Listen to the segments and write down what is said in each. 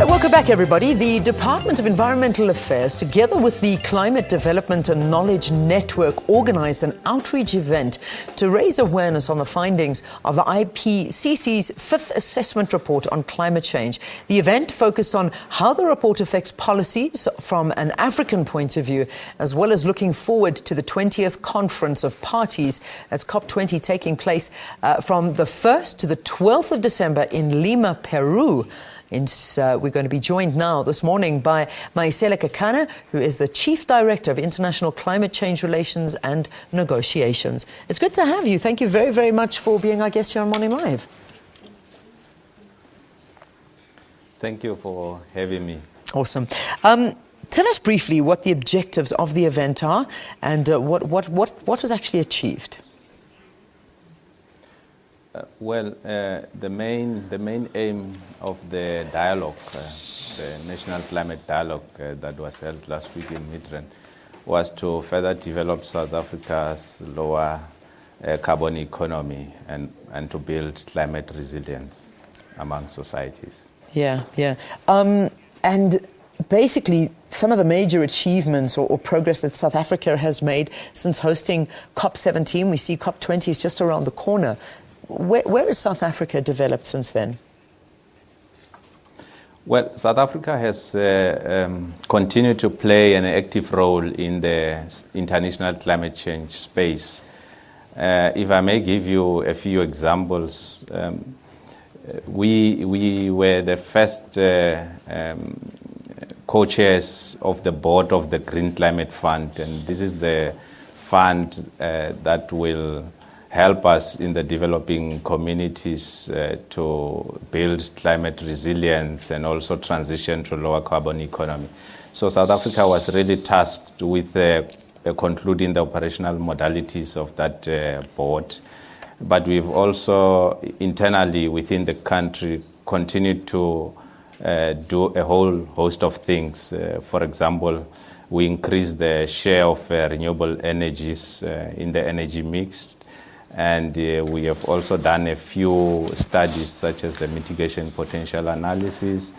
Welcome back, everybody. The Department of Environmental Affairs, together with the Climate Development and Knowledge Network, organized an outreach event to raise awareness on the findings of the IPCC's fifth assessment report on climate change. The event focused on how the report affects policies from an African point of view, as well as looking forward to the 20th Conference of Parties, that's COP20, taking place from the 1st to the 12th of December in Lima, Peru. We're going to be joined now this morning by Maesela Kekana, who is the Chief Director of International Climate Change Relations and Negotiations. It's good to have you. Thank you very, very much for being our guest here on Morning Live. Thank you for having me. Awesome. Tell us briefly what the objectives of the event are and what was actually achieved. The main aim of the dialogue, the National Climate Dialogue that was held last week in Midrand, was to further develop South Africa's lower carbon economy and to build climate resilience among societies. Yeah. And basically, some of the major achievements or progress that South Africa has made since hosting COP17, we see COP20 is just around the corner. Where has South Africa developed since then? Well, South Africa has continued to play an active role in the international climate change space. If I may give you a few examples, we were the first co-chairs of the board of the Green Climate Fund, and this is the fund that will help us in the developing communities to build climate resilience and also transition to lower carbon economy. So South Africa was really tasked with concluding the operational modalities of that board. But we've also internally within the country continued to do a whole host of things. For example, we increased the share of renewable energies in the energy mix. And we have also done a few studies such as the mitigation potential analysis,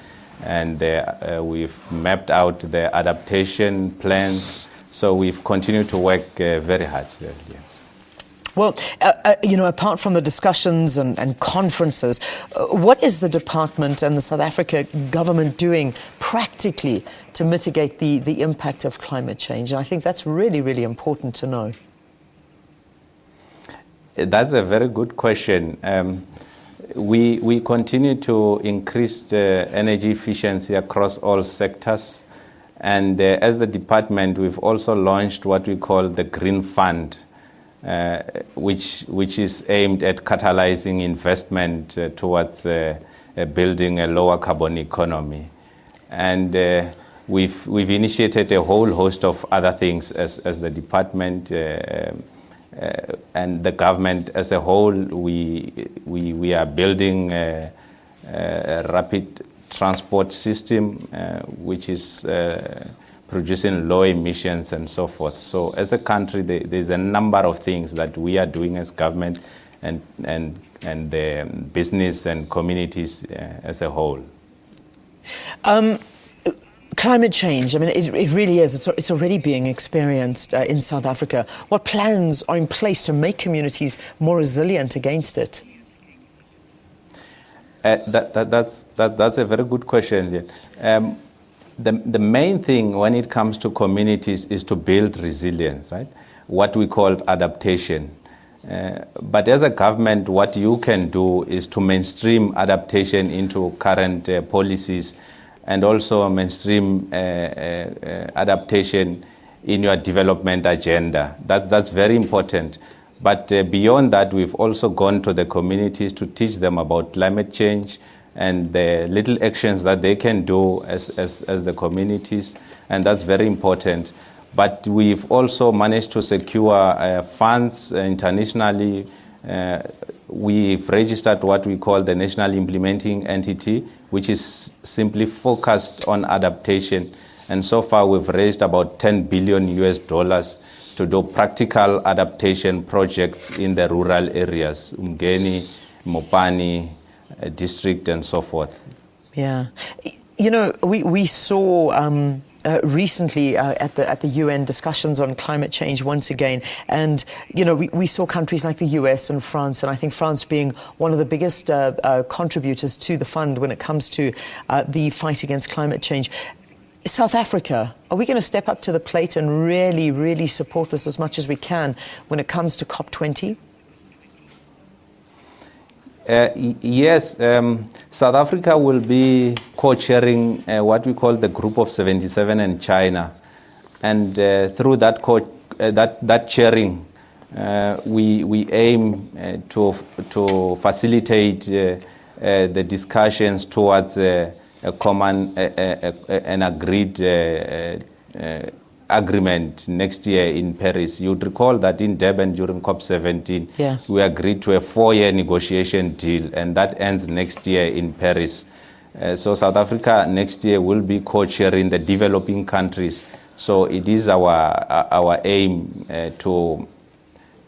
and we've mapped out the adaptation plans. So we've continued to work very hard. Yeah. Well, apart from the discussions and conferences, what is the department and the South Africa government doing practically to mitigate the impact of climate change? And I think that's really, really important to know. That's a very good question. We continue to increase the energy efficiency across all sectors. And as the department, we've also launched what we call the Green Fund, which is aimed at catalyzing investment towards building a lower carbon economy. And we've initiated a whole host of other things as the department. And the government as a whole, we are building a rapid transport system which is producing low emissions and so forth. So as a country, there's a number of things that we are doing as government and the business and communities as a whole. Climate change, I mean, it really is. It's already being experienced in South Africa. What plans are in place to make communities more resilient against it? That's a very good question. The main thing when it comes to communities is to build resilience, right? What we call adaptation. But as a government, what you can do is to mainstream adaptation into current policies and also mainstream adaptation in your development agenda. That's very important. But beyond that, we've also gone to the communities to teach them about climate change and the little actions that they can do as the communities, and that's very important. But we've also managed to secure funds internationally. We've registered what we call the National Implementing Entity, which is simply focused on adaptation. And so far, we've raised about $10 billion to do practical adaptation projects in the rural areas, Umgeni, Mopani district, and so forth. Yeah. You know, we saw recently at the UN discussions on climate change once again, and you know we saw countries like the US and France, and I think France being one of the biggest contributors to the fund when it comes to the fight against climate change. South Africa, are we going to step up to the plate and really support this as much as we can when it comes to COP20? Yes, South Africa will be co-chairing what we call the Group of 77 and China, and through that chairing, we aim to facilitate the discussions towards a common an agreed agreement next year in Paris. You'd recall that in Durban during COP17, we agreed to a 4-year negotiation deal, and that ends next year in Paris. So South Africa next year will be co-chairing the developing countries. So it is our aim to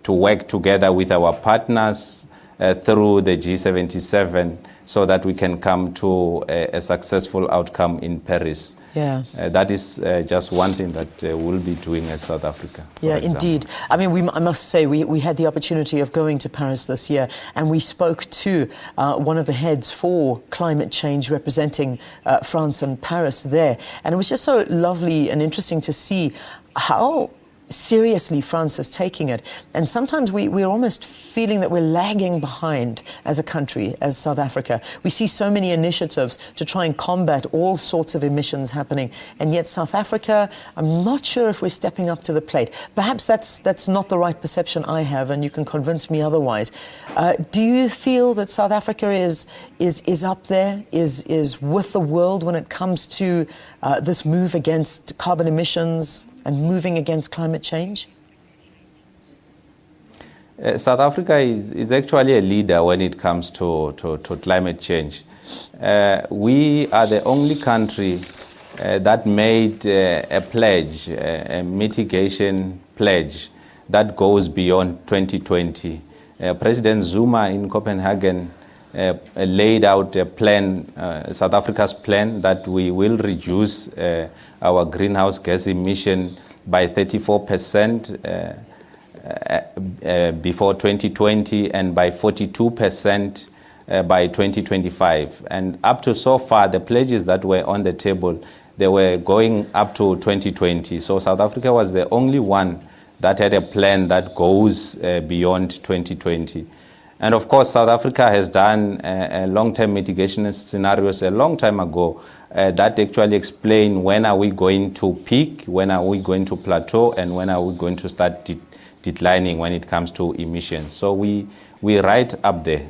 work together with our partners through the G77 so that we can come to a successful outcome in Paris. Yeah. That is just one thing that we'll be doing as South Africa. Yeah, indeed. I mean, I must say, we had the opportunity of going to Paris this year, and we spoke to one of the heads for climate change representing France and Paris there. And it was just so lovely and interesting to see how seriously France is taking it. And sometimes we're almost feeling that we're lagging behind as a country, as South Africa. We see so many initiatives to try and combat all sorts of emissions happening. And yet South Africa, I'm not sure if we're stepping up to the plate. Perhaps that's not the right perception I have, and you can convince me otherwise. Do you feel that South Africa is up there, is with the world when it comes to this move against carbon emissions and moving against climate change? South Africa is actually a leader when it comes to climate change. We are the only country that made a pledge, a mitigation pledge that goes beyond 2020. President Zuma in Copenhagen laid out a plan, South Africa's plan, that we will reduce our greenhouse gas emission by 34% before 2020 and by 42% by 2025. And up to so far, the pledges that were on the table, they were going up to 2020. So South Africa was the only one that had a plan that goes beyond 2020. And of course, South Africa has done long-term mitigation scenarios a long time ago that actually explain when are we going to peak, when are we going to plateau, and when are we going to start declining when it comes to emissions. So we're right up there.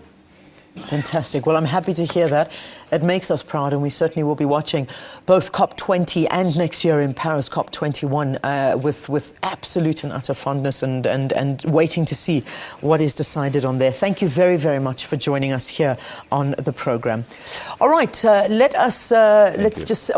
Fantastic. Well, I'm happy to hear that. It makes us proud, and we certainly will be watching both COP20 and next year in Paris COP21 with absolute and utter fondness and waiting to see what is decided on there. Thank you very, very much for joining us here on the program. All right, let's just...